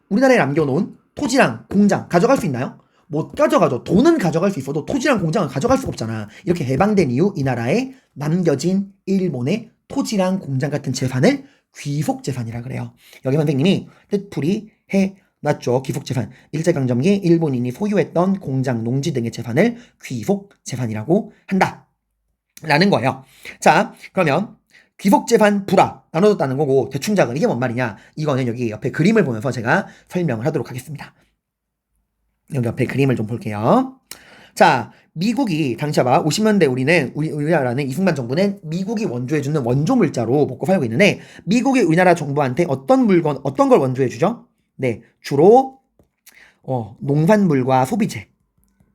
우리나라에 남겨놓은 토지랑 공장 가져갈 수 있나요? 못 가져가죠. 돈은 가져갈 수 있어도 토지랑 공장은 가져갈 수가 없잖아. 이렇게 해방된 이후 이 나라에 남겨진 일본의 토지랑 공장 같은 재산을 귀속재산이라 그래요. 여기 선생님이 뜻풀이 해 맞죠? 귀속재산. 일제강점기 일본인이 소유했던 공장, 농지 등의 재산을 귀속재산이라고 한다. 라는 거예요. 자, 그러면 귀속재산 불화 나눠졌다는 거고, 대충자금 이게 뭔 말이냐? 이거는 여기 옆에 그림을 보면서 제가 설명을 하도록 하겠습니다. 여기 옆에 그림을 좀 볼게요. 자, 미국이 당시 봐봐 50년대 우리나라는 이승만 정부는 미국이 원조해주는 원조물자로 먹고 살고 있는데, 미국이 우리나라 정부한테 어떤 걸 원조해주죠? 네, 주로 농산물과 소비재,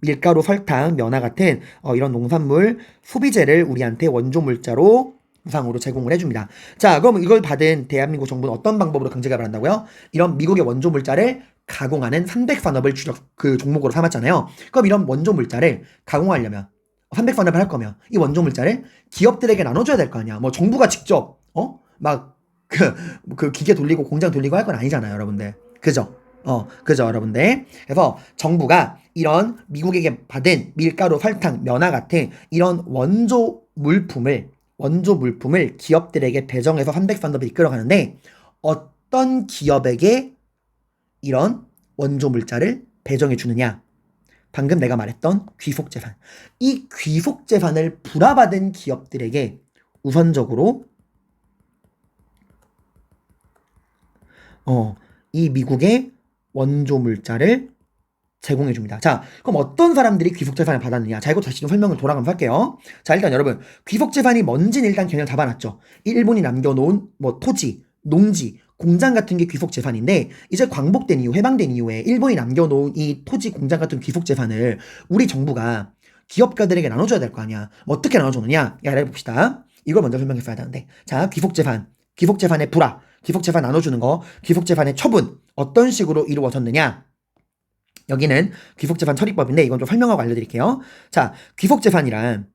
밀가루, 설탕, 면화 같은 이런 농산물, 소비재를 우리한테 원조물자로 무상으로 제공을 해줍니다. 자, 그럼 이걸 받은 대한민국 정부는 어떤 방법으로 경제개발을 한다고요? 이런 미국의 원조물자를 가공하는 300산업을 그 종목으로 삼았잖아요. 그럼 이런 원조물자를 가공하려면 300산업을 할 거면 이 원조물자를 기업들에게 나눠줘야 될 거 아니야. 뭐 정부가 직접 그 기계 돌리고 공장 돌리고 할 건 아니잖아요, 여러분들. 그죠? 그죠, 여러분들. 그래서 정부가 이런 미국에게 받은 밀가루, 설탕, 면화 같은 이런 원조 물품을 기업들에게 배정해서 300산업을 이끌어가는데, 어떤 기업에게 이런 원조 물자를 배정해 주느냐? 방금 내가 말했던 귀속재산. 이 귀속재산을 불화받은 기업들에게 우선적으로 이 미국의 원조 물자를 제공해 줍니다. 자, 그럼 어떤 사람들이 귀속재산을 받았느냐? 자, 이거 다시 좀 설명을 돌아가면서 할게요. 자, 일단 여러분, 귀속재산이 뭔지는 일단 개념 잡아놨죠. 일본이 남겨놓은 뭐 토지, 농지, 공장 같은 게 귀속재산인데, 이제 광복된 이후, 해방된 이후에 일본이 남겨놓은 이 토지, 공장 같은 귀속재산을 우리 정부가 기업가들에게 나눠줘야 될 거 아니야. 뭐 어떻게 나눠주느냐? 알아봅시다. 이걸 먼저 설명했어야 되는데. 자, 귀속재산의 불화, 귀속재산 나눠주는 거, 귀속재산의 처분 어떤 식으로 이루어졌느냐? 여기는 귀속재산 처리법인데 이건 좀 설명하고 알려드릴게요. 자, 귀속재산이란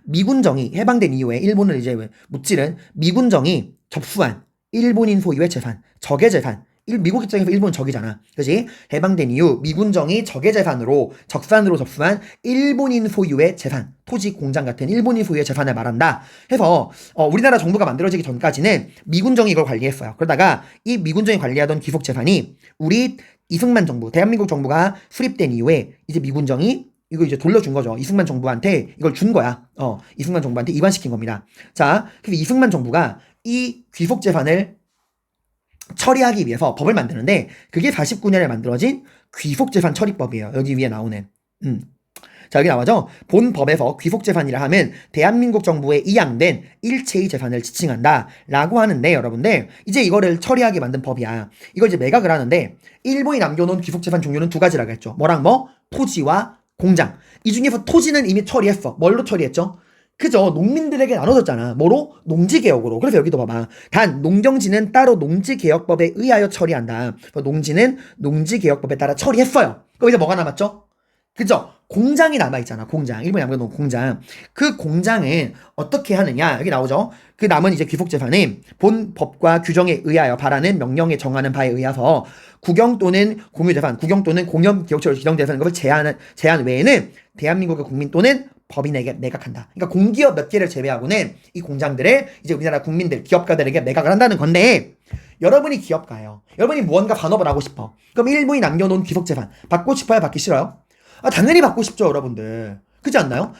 미군정이 해방된 이후에 일본을 이제 무찌른 미군정이 접수한 일본인 소유의 재산, 적의 재산, 미국 입장에서 일본은 적이잖아. 그지? 해방된 이후 미군정이 적의 재산으로 적산으로 접수한 일본인 소유의 재산, 토지, 공장 같은 일본인 소유의 재산을 말한다. 해서 우리나라 정부가 만들어지기 전까지는 미군정이 이걸 관리했어요. 그러다가 이 미군정이 관리하던 귀속 재산이 우리 이승만 정부, 대한민국 정부가 수립된 이후에 이제 미군정이 이거 이제 돌려준 거죠. 이승만 정부한테 이걸 준 거야. 이승만 정부한테 이관시킨 겁니다. 자, 그래서 이승만 정부가 이 귀속 재산을 처리하기 위해서 법을 만드는데 그게 49년에 만들어진 귀속재산 처리법이에요. 여기 위에 나오는. 자, 여기 나와죠. 본 법에서 귀속재산이라 하면 대한민국 정부에 이양된 일체의 재산을 지칭한다 라고 하는데, 여러분들 이제 이거를 처리하게 만든 법이야. 이걸 이제 매각을 하는데 일본이 남겨놓은 귀속재산 종류는 두 가지라고 했죠. 뭐랑 뭐? 토지와 공장. 이 중에서 토지는 이미 처리했어. 뭘로 처리했죠? 그죠? 농민들에게 나눠줬잖아. 뭐로? 농지개혁으로. 그래서 여기도 봐봐. 단 농경지는 따로 농지개혁법에 의하여 처리한다. 농지는 농지개혁법에 따라 처리했어요. 그럼 이제 뭐가 남았죠? 그죠? 공장이 남아있잖아. 공장. 일본이 남겨놓은 공장. 그 공장은 어떻게 하느냐. 여기 나오죠. 그 남은 이제 귀속재산은 본 법과 규정에 의하여 바라는 명령에 정하는 바에 의해서 국영 또는 공유재산, 국영 또는 공영기억처로 지정되는 것을 제한 외에는 대한민국의 국민 또는 법인에게 매각한다. 그러니까 공기업 몇 개를 제외하고는 이 공장들을 이제 우리나라 국민들, 기업가들에게 매각을 한다는 건데, 여러분이 기업가예요. 여러분이 무언가 반업을 하고 싶어. 그럼 일본이 남겨놓은 귀속재산 받고 싶어요? 받기 싫어요? 당연히 받고 싶죠, 여러분들. 그렇지 않나요?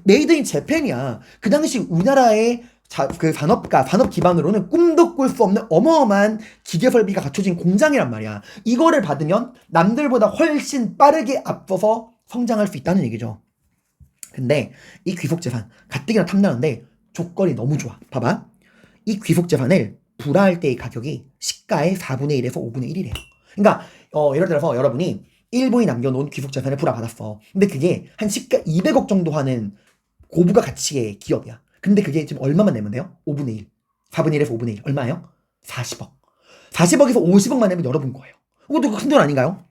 메이드 인 재팬이야. 그 당시 우리나라의 그 산업 기반으로는 꿈도 꿀 수 없는 어마어마한 기계 설비가 갖춰진 공장이란 말이야. 이거를 받으면 남들보다 훨씬 빠르게 앞서서 성장할 수 있다는 얘기죠. 근데 이 귀속재산 가뜩이나 탐나는데 조건이 너무 좋아. 봐봐. 이 귀속재산을 불화할 때의 가격이 시가의 4분의 1에서 5분의 1이래요. 그러니까 예를 들어서 여러분이 일본이 남겨놓은 귀속재산을 불화받았어. 근데 그게 한 시가 200억 정도 하는 고부가 가치의 기업이야. 근데 그게 지금 얼마만 내면 돼요? 5분의 1. 4분의 1에서 5분의 1. 얼마예요? 40억. 40억에서 50억만 내면 여러분 거예요. 이것도 큰 돈 아닌가요?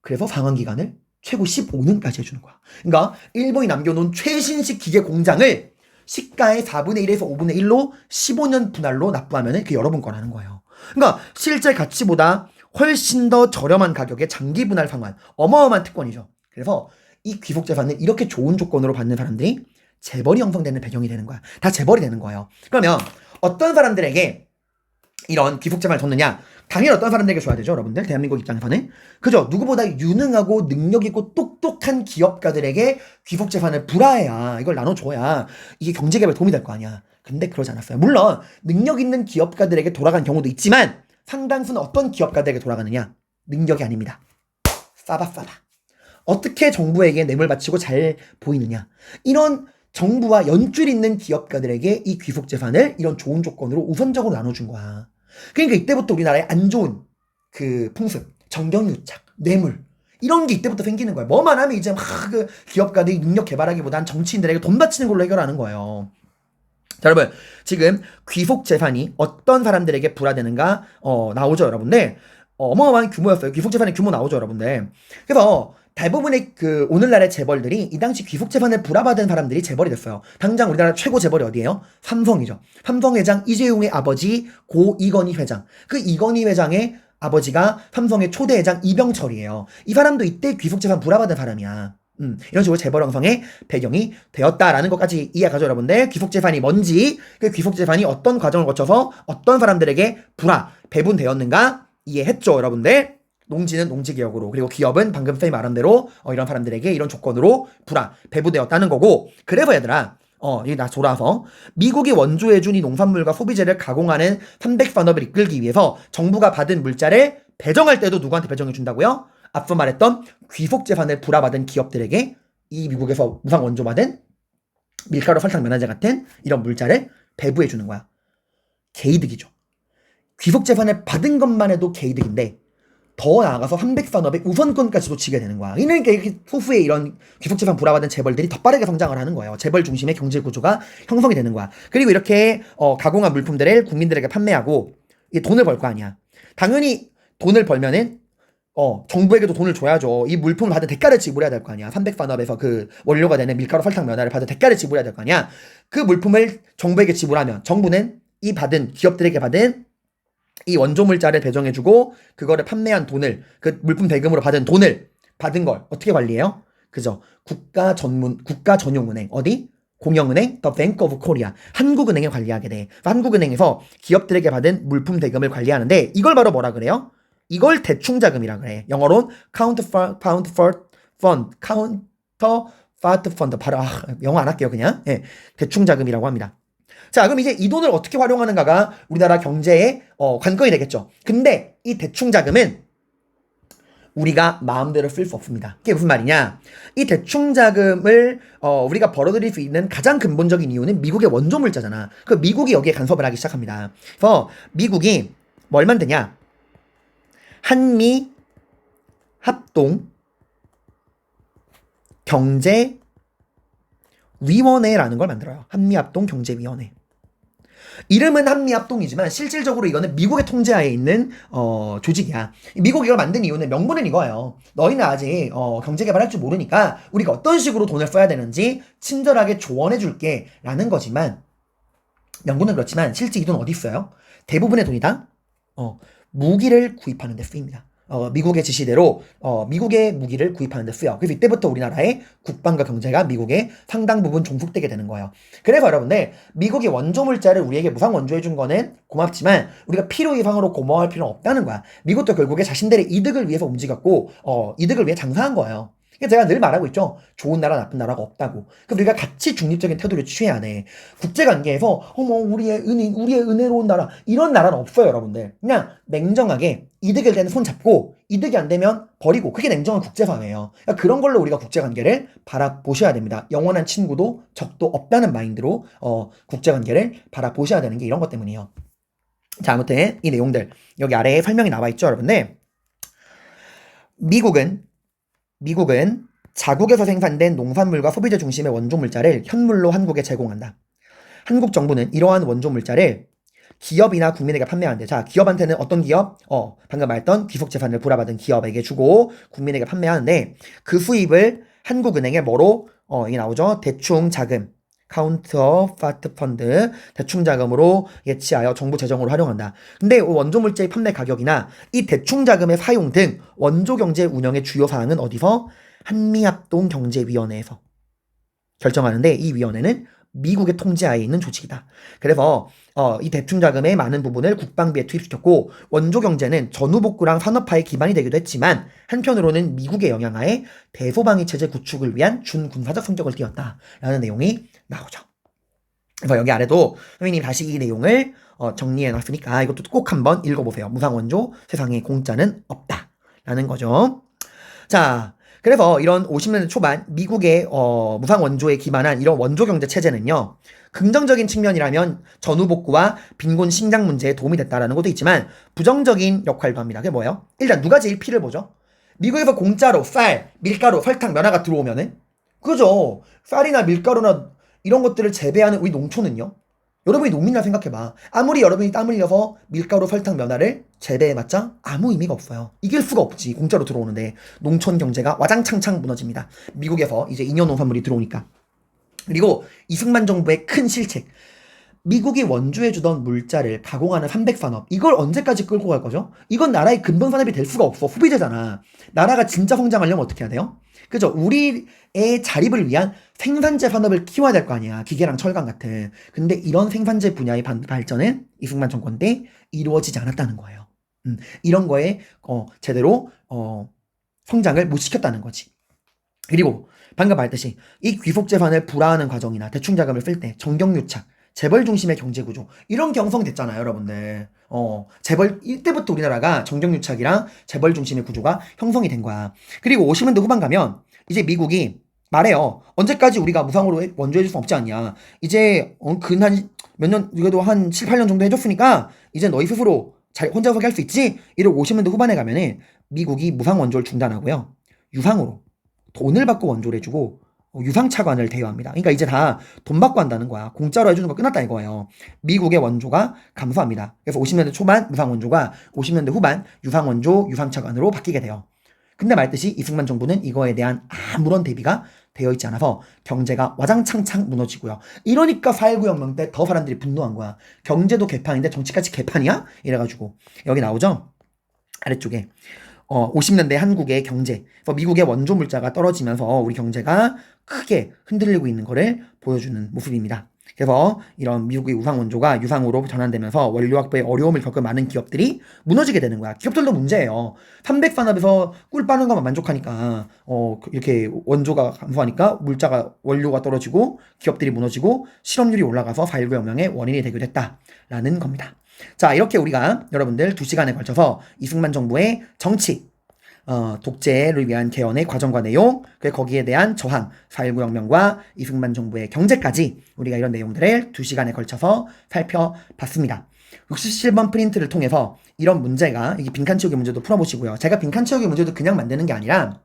그래서 상환기간을 최고 15년까지 해주는 거야. 그러니까 일본이 남겨놓은 최신식 기계 공장을 시가의 4분의 1에서 5분의 1로 15년 분할로 납부하면 그게 여러분 거라는 거예요. 그러니까 실제 가치보다 훨씬 더 저렴한 가격의 장기 분할 상환. 어마어마한 특권이죠. 그래서 이 귀속재산을 이렇게 좋은 조건으로 받는 사람들이 재벌이 형성되는 배경이 되는 거야. 다 재벌이 되는 거예요. 그러면 어떤 사람들에게 이런 귀속재산을 줬느냐? 당연히 어떤 사람들에게 줘야 되죠, 여러분들. 대한민국 입장에서는. 그죠? 누구보다 유능하고 능력있고 똑똑한 기업가들에게 귀속재산을 불화해야, 이걸 나눠줘야 이게 경제개발에 도움이 될 거 아니야. 근데 그러지 않았어요. 물론 능력 있는 기업가들에게 돌아간 경우도 있지만 상당수는 어떤 기업가들에게 돌아가느냐? 능력이 아닙니다. 싸바. 어떻게 정부에게 뇌물 바치고 잘 보이느냐? 이런 정부와 연줄 있는 기업가들에게 이 귀속재산을 이런 좋은 조건으로 우선적으로 나눠준 거야. 그러니까 이때부터 우리나라에 안 좋은 그 풍습, 정경유착, 뇌물 이런 게 이때부터 생기는 거야. 뭐만 하면 이제 막 그 기업가들이 능력 개발하기보단 정치인들에게 돈 바치는 걸로 해결하는 거예요. 자, 여러분 지금 귀속재산이 어떤 사람들에게 불화되는가 나오죠, 여러분들. 어마어마한 규모였어요. 귀속재산의 규모 나오죠, 여러분들. 그래서 대부분의 그 오늘날의 재벌들이 이 당시 귀속재산을 불화받은 사람들이 재벌이 됐어요. 당장 우리나라 최고 재벌이 어디예요? 삼성이죠. 삼성 회장 이재용의 아버지 고 이건희 회장. 그 이건희 회장의 아버지가 삼성의 초대 회장 이병철이에요. 이 사람도 이때 귀속재산 불화받은 사람이야. 이런 식으로 재벌 형성의 배경이 되었다라는 것까지 이해가죠, 여러분들. 귀속재산이 뭔지, 그 귀속재산이 어떤 과정을 거쳐서 어떤 사람들에게 배분되었는가 이해했죠, 여러분들. 농지는 농지개혁으로, 그리고 기업은 방금 쌤이 말한 대로 이런 사람들에게 이런 조건으로 배부되었다는 거고. 그래서 얘들아, 여기 나 돌아서 미국이 원조해준 이 농산물과 소비재를 가공하는 300산업을 이끌기 위해서 정부가 받은 물자를 배정할 때도 누구한테 배정해준다고요? 앞서 말했던 귀속재산을 불화받은 기업들에게 이 미국에서 무상 원조받은 밀가루, 설탕, 면화제 같은 이런 물자를 배부해주는 거야. 개이득이죠. 귀속재산을 받은 것만 해도 개이득인데 더 나아가서 300산업의 우선권까지도 지게 되는 거야. 그러니까 이렇게 소수의 이런 귀속재산 불화받은 재벌들이 더 빠르게 성장을 하는 거예요. 재벌 중심의 경제 구조가 형성이 되는 거야. 그리고 이렇게 가공한 물품들을 국민들에게 판매하고 돈을 벌 거 아니야. 당연히 돈을 벌면은 정부에게도 돈을 줘야죠. 이 물품을 받은 대가를 지불해야 될 거 아니야. 300산업에서 그 원료가 되는 밀가루, 설탕, 면화를 받은 대가를 지불해야 될 거 아니야. 그 물품을 정부에게 지불하면 정부는 이 받은 기업들에게 받은 이 원조 물자를 배정해주고 그거를 판매한 돈을 그 물품 대금으로 받은 돈을 받은 걸 어떻게 관리해요? 그죠? 국가 전용은행 어디? 공영은행, The Bank of Korea, 한국은행에 관리하게 돼. 한국은행에서 기업들에게 받은 물품 대금을 관리하는데 이걸 바로 뭐라 그래요? 이걸 대충자금이라 그래. 영어로는 counterpart fund, counterpart fund. 바로 영어 안 할게요 그냥. 예, 대충자금이라고 합니다. 자, 그럼 이제 이 돈을 어떻게 활용하는가가 우리나라 경제의 관건이 되겠죠. 근데 이 대충자금은 우리가 마음대로 쓸 수 없습니다. 그게 무슨 말이냐? 이 대충자금을 우리가 벌어들일 수 있는 가장 근본적인 이유는 미국의 원조 물자잖아. 그 미국이 여기에 간섭을 하기 시작합니다. 그래서 미국이 뭘 만드냐? 한미 합동 경제위원회라는 걸 만들어요. 한미합동 경제위원회. 이름은 한미합동이지만 실질적으로 이거는 미국의 통제하에 있는 조직이야. 미국이 이걸 만든 이유는 명분은 이거예요. 너희는 아직 경제개발할 줄 모르니까 우리가 어떤 식으로 돈을 써야 되는지 친절하게 조언해 줄게 라는 거지만 명분은 그렇지만 실제 이 돈 어디 있어요? 대부분의 돈이 다 무기를 구입하는 데 쓰입니다. 미국의 지시대로 미국의 무기를 구입하는 데 쓰여. 그래서 이때부터 우리나라의 국방과 경제가 미국에 상당 부분 종속되게 되는 거예요. 그래서 여러분들 미국이 원조 물자를 우리에게 무상 원조해 준 거는 고맙지만 우리가 필요 이상으로 고마워할 필요는 없다는 거야. 미국도 결국에 자신들의 이득을 위해서 움직였고 이득을 위해 장사한 거예요. 제가 늘 말하고 있죠. 좋은 나라, 나쁜 나라가 없다고. 그럼 우리가 같이 중립적인 태도를 취해야 돼. 국제관계에서 우리의 은혜로운 나라 이런 나라는 없어요, 여러분들. 그냥 냉정하게 이득을 되는 손 잡고 이득이 안 되면 버리고 그게 냉정한 국제사회예요. 그러니까 그런 걸로 우리가 국제관계를 바라보셔야 됩니다. 영원한 친구도 적도 없다는 마인드로 국제관계를 바라보셔야 되는 게 이런 것 때문이에요. 자, 아무튼 이 내용들 여기 아래에 설명이 나와 있죠, 여러분들. 미국은 자국에서 생산된 농산물과 소비재 중심의 원조 물자를 현물로 한국에 제공한다. 한국 정부는 이러한 원조 물자를 기업이나 국민에게 판매하는데, 자, 기업한테는 어떤 기업? 방금 말했던 귀속재산을 불화받은 기업에게 주고 국민에게 판매하는데 그 수입을 한국은행에 뭐로? 이게 나오죠. 대충자금, 카운터파트 펀드, 대충자금으로 예치하여 정부 재정으로 활용한다. 근데 원조 물자의 판매 가격이나 이 대충자금의 사용 등 원조 경제 운영의 주요 사항은 어디서? 한미합동 경제위원회에서 결정하는데 이 위원회는 미국의 통제하에 있는 조직이다. 그래서 이 대충자금의 많은 부분을 국방비에 투입시켰고 원조 경제는 전후복구랑 산업화의 기반이 되기도 했지만 한편으로는 미국의 영향하에 대소방위 체제 구축을 위한 준군사적 성격을 띠었다라는 내용이 나오죠. 그래서 여기 아래도 선생님이 다시 이 내용을 정리해놨으니까 이것도 꼭 한번 읽어보세요. 무상원조 세상에 공짜는 없다라는 거죠. 자, 그래서 이런 50년대 초반 미국의 무상원조에 기반한 이런 원조경제 체제는요. 긍정적인 측면이라면 전후복구와 빈곤 식량 문제에 도움이 됐다라는 것도 있지만 부정적인 역할도 합니다. 그게 뭐예요? 일단 누가 제일 피를 보죠? 미국에서 공짜로 쌀, 밀가루, 설탕, 면화가 들어오면은 그죠? 쌀이나 밀가루나 이런 것들을 재배하는 우리 농촌은요. 여러분이 농민이라 생각해봐. 아무리 여러분이 땀 흘려서 밀가루, 설탕, 면화를 재배해봤자 아무 의미가 없어요. 이길 수가 없지. 공짜로 들어오는데 농촌 경제가 와장창창 무너집니다. 미국에서 이제 인연 농산물이 들어오니까. 그리고 이승만 정부의 큰 실책. 미국이 원조해주던 물자를 가공하는 300산업. 이걸 언제까지 끌고 갈 거죠? 이건 나라의 근본 산업이 될 수가 없어. 소비재잖아. 나라가 진짜 성장하려면 어떻게 해야 돼요? 그죠? 우리의 자립을 위한 생산재 산업을 키워야 될 거 아니야. 기계랑 철강 같은. 근데 이런 생산재 분야의 발전은 이승만 정권 때 이루어지지 않았다는 거예요. 이런 거에 제대로 성장을 못 시켰다는 거지. 그리고 방금 말했듯이 이 귀속재산을 불화하는 과정이나 대충자금을 쓸 때 정경유착, 재벌 중심의 경제구조 이런 경성됐잖아요, 여러분들. 재벌 이때부터 우리나라가 정경유착이랑 재벌 중심의 구조가 형성이 된 거야. 그리고 50년대 후반 가면 이제 미국이 말해요. 언제까지 우리가 무상으로 원조해줄 수 없지 않냐. 이제 근 몇 년, 그래도 한 7, 8년 정도 해줬으니까 이제 너희 스스로 혼자서 할 수 있지? 이러고 50년대 후반에 가면은 미국이 무상 원조를 중단하고요. 유상으로 돈을 받고 원조를 해주고 유상차관을 대여합니다. 그러니까 이제 다 돈 받고 한다는 거야. 공짜로 해주는 거 끝났다 이거예요. 미국의 원조가 감소합니다. 그래서 50년대 초반 무상 원조가 50년대 후반 유상 원조, 유상차관으로 바뀌게 돼요. 근데 말듯이 이승만 정부는 이거에 대한 아무런 대비가 되어 있지 않아서 경제가 와장창창 무너지고요. 이러니까 4.19 혁명 때 더 사람들이 분노한 거야. 경제도 개판인데 정치까지 개판이야? 이래가지고 여기 나오죠? 아래쪽에 50년대 한국의 경제, 그래서 미국의 원조 물자가 떨어지면서 우리 경제가 크게 흔들리고 있는 것을 보여주는 모습입니다. 그래서 이런 미국의 우상 원조가 유상으로 전환되면서 원료 확보에 어려움을 겪은 많은 기업들이 무너지게 되는 거야. 기업들도 문제예요. 300산업에서 꿀 빠는 것만 만족하니까 이렇게 원조가 감소하니까 물자가 원료가 떨어지고 기업들이 무너지고 실업률이 올라가서 4.19 혁명의 원인이 되기도 했다라는 겁니다. 자, 이렇게 우리가 여러분들 2시간에 걸쳐서 이승만 정부의 정치, 독재를 위한 개헌의 과정과 내용, 거기에 대한 저항, 4.19 혁명과 이승만 정부의 경제까지 우리가 이런 내용들을 2시간에 걸쳐서 살펴봤습니다. 67번 프린트를 통해서 이런 문제가, 여기 빈칸 채우기 문제도 풀어보시고요. 제가 빈칸 채우기 문제도 그냥 만드는 게 아니라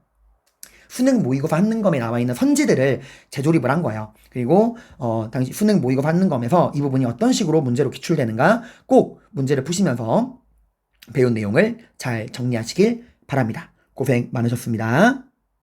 수능 모의고사 한능검에 나와 있는 선지들을 재조립을 한 거예요. 그리고 당시 수능 모의고사 한능검에서 이 부분이 어떤 식으로 문제로 기출되는가 꼭 문제를 푸시면서 배운 내용을 잘 정리하시길 바랍니다. 고생 많으셨습니다.